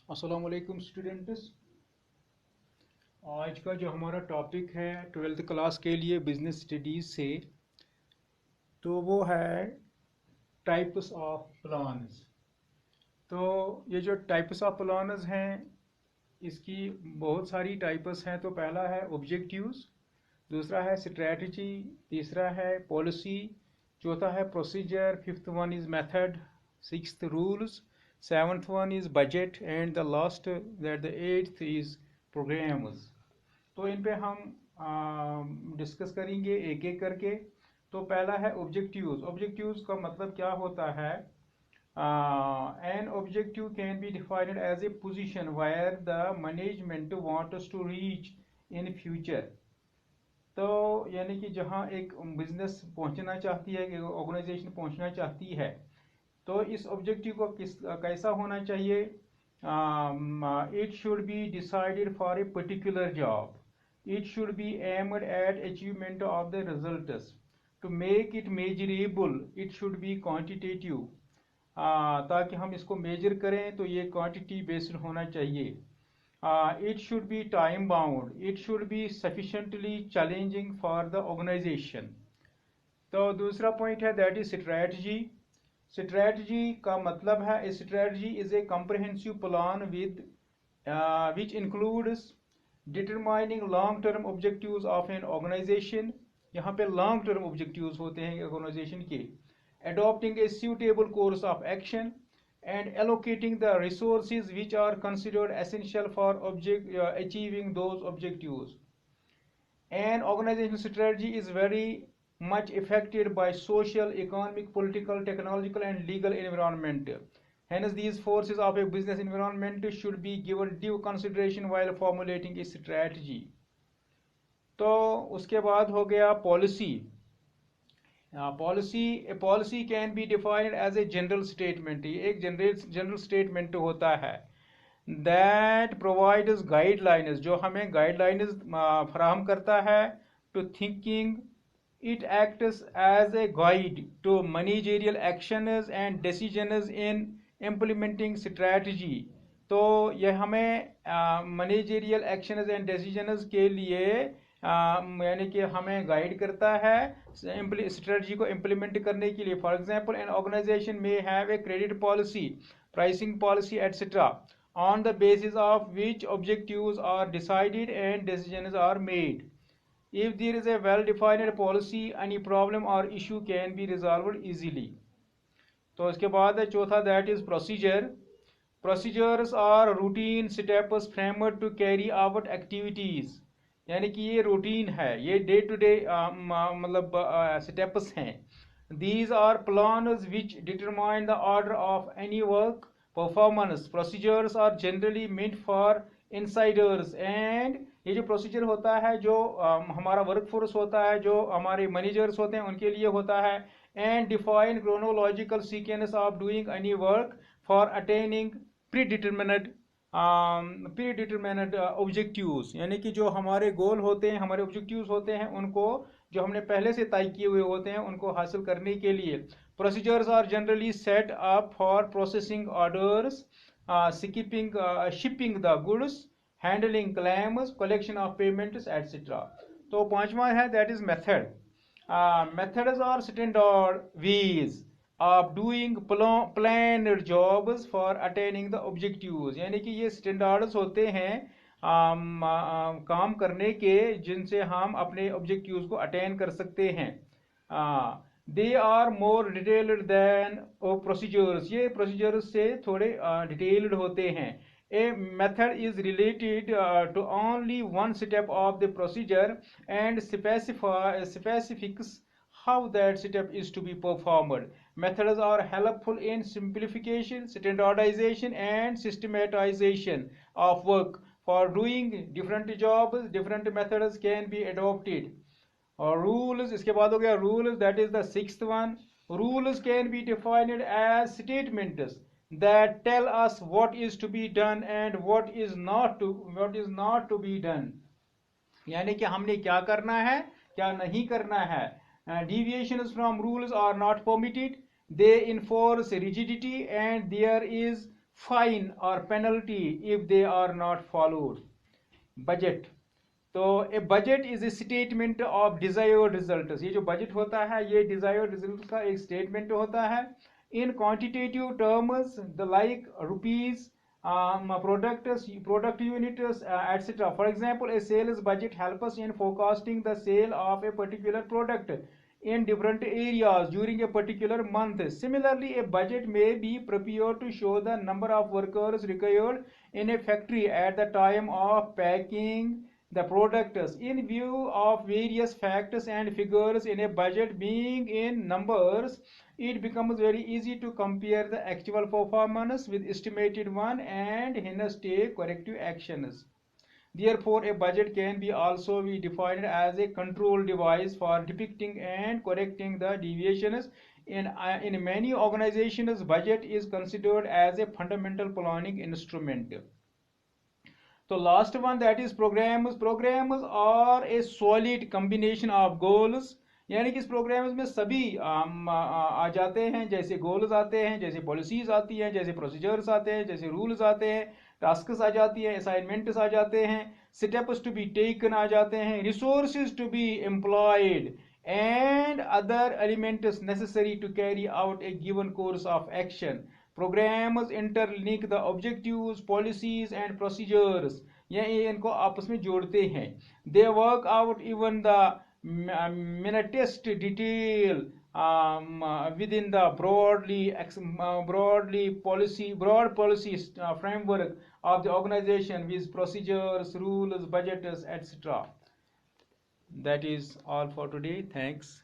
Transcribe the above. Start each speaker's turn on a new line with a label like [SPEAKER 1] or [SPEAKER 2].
[SPEAKER 1] अस्सलाम वालेकुम स्टूडेंट्स। आज का जो हमारा टॉपिक है 12th क्लास के लिए बिजनेस स्टडीज़ से, तो वो है टाइप्स ऑफ प्लान्स। तो ये जो टाइप्स ऑफ प्लान्स हैं, इसकी बहुत सारी टाइप्स हैं। तो पहला है ऑब्जेक्टिव्स, दूसरा है स्ट्रेटजी, तीसरा है पॉलिसी, चौथा है procedure, fifth one is method, sixth rules, seventh one is budget and the last that the eighth is programmes. तो इन पे हम डिस्कस करेंगे एक एक करके। तो पहला है ऑब्जेक्टिव्स। ऑब्जेक्टिव्स का मतलब क्या होता है? An objective can be defined as a position where the management wants to reach in future. तो यानी कि जहाँ एक बिजनेस पहुँचना चाहती है, एक ऑर्गेनाइजेशन पहुँचना चाहती है, तो इस ऑब्जेक्टिव को कैसा होना चाहिए? It should be decided for a particular job. It should be aimed at achievement of the results. To make it measurable, it should be quantitative. ताकि हम इसको मेजर करें तो ये क्वांटिटी बेस्ड होना चाहिए. It should be time bound. It should be sufficiently challenging for the organization. तो दूसरा पॉइंट है दैट इज स्ट्रेटजी. स्ट्रेटजी का मतलब है strategy is a comprehensive plan with which includes determining long term objectives of an organization. यहाँ पे long term objectives होते हैं organization के. Adopting a suitable course of action and allocating the resources which are considered essential for achieving those objectives. An organizational strategy is very much affected by social, economic, political, technological, and legal environment. Hence, these forces of a business environment should be given due consideration while formulating a strategy. तो उसके बाद हो गया policy. Policy can be defined as a general statement. ये एक general statement होता है that provides guidelines, जो हमें गाइडलाइंस फराहम करता है to thinking. It acts as a guide to managerial actions and decisions in implementing strategy. तो यह हमें मैनेजरियल एक्शंस एंड डिसीजंस के लिए यानी कि हमें गाइड करता है स्ट्रेटजी को इम्प्लीमेंट करने के लिए. फॉर एग्जांपल, एन ऑर्गेनाइजेशन में have a credit policy, pricing policy etcetera, on the basis of which objectives are decided and decisions are made. If there is a well-defined policy, any problem or issue can be resolved easily. तो इसके बाद है चौथा that is procedure. Procedures are routine steps framework to carry out activities. यानी कि ये routine है, ये डे टू डे मतलब स्टेप्स हैं. These are plans which determine the order of any work performance. Procedures are generally meant for insiders. And ये जो procedure होता है, जो हमारा वर्कफोर्स होता है, जो हमारे मैनेजर्स होते हैं, उनके लिए होता है. And define chronological sequence of doing any work for attaining predetermined objectives. यानी कि जो हमारे गोल होते हैं, हमारे ऑब्जेक्टिव्स होते हैं, उनको जो हमने पहले से तय किए हुए होते हैं, उनको हासिल करने के लिए. Procedures are generally set up for processing orders, shipping the goods, handling claims, collection of payments etcetera. तो पांचवा है that is method. Methods are standard ways of doing planned jobs for attaining the objectives. यानी कि ये standards होते हैं काम करने के, जिनसे हम अपने ऑब्जेक्टिव्स को अटेन कर सकते हैं. They are more detailed than procedures. ये प्रोसीजर्स से थोड़े डिटेल्ड होते हैं. A method is related to only one step of the procedure and specifics how that step is to be performed. Methods are helpful in simplification, standardization, and systematization of work. For doing different jobs, different methods can be adopted. और rules, इसके बाद हो गया rules, that is the sixth one. Rules can be defined as statements that tell us what is to be done and what is not to be done. यानी कि हमने क्या करना है, क्या नहीं करना है. Deviations from rules are not permitted. They enforce rigidity and there is fine or penalty if they are not followed. Budget, तो a budget is a statement of desired result. ये जो बजट होता है ये डिजायर्ड रिजल्ट का एक statement होता है इन quantitative terms the like rupees product units etc. For example, a sales budget helps us in forecasting the sale of a particular product in different areas during a particular month. Similarly, a budget may be prepared to show the number of workers required in a factory at the time of packing the products. In view of various factors and figures in a budget being in numbers, it becomes very easy to compare the actual performance with estimated one and hence take corrective actions. Therefore, a budget can be also be defined as a control device for depicting and correcting the deviations. In many organizations, budget is considered as a fundamental planning instrument. So last one, that is programs. Programs are a solid combination of goals. यानी कि इस programmes में सभी आ जाते हैं, जैसे goals आते हैं, जैसे पॉलिसीज आती हैं, जैसे प्रोसीजर्स आते हैं, जैसे रूल्स आते हैं, टास्क्स आ जाती हैं, असाइनमेंट्स आ जाते हैं, स्टेप्स टू बी टेकन आ जाते हैं, resources to be employed and other elements necessary to carry out a given course of action. Programs interlink the objectives, policies and procedures. ये इनको आपस में जोड़ते हैं. They work out even the minutest detail within the broad policy framework of the organization with procedures, rules, budgets, etc. That is all for today. Thanks.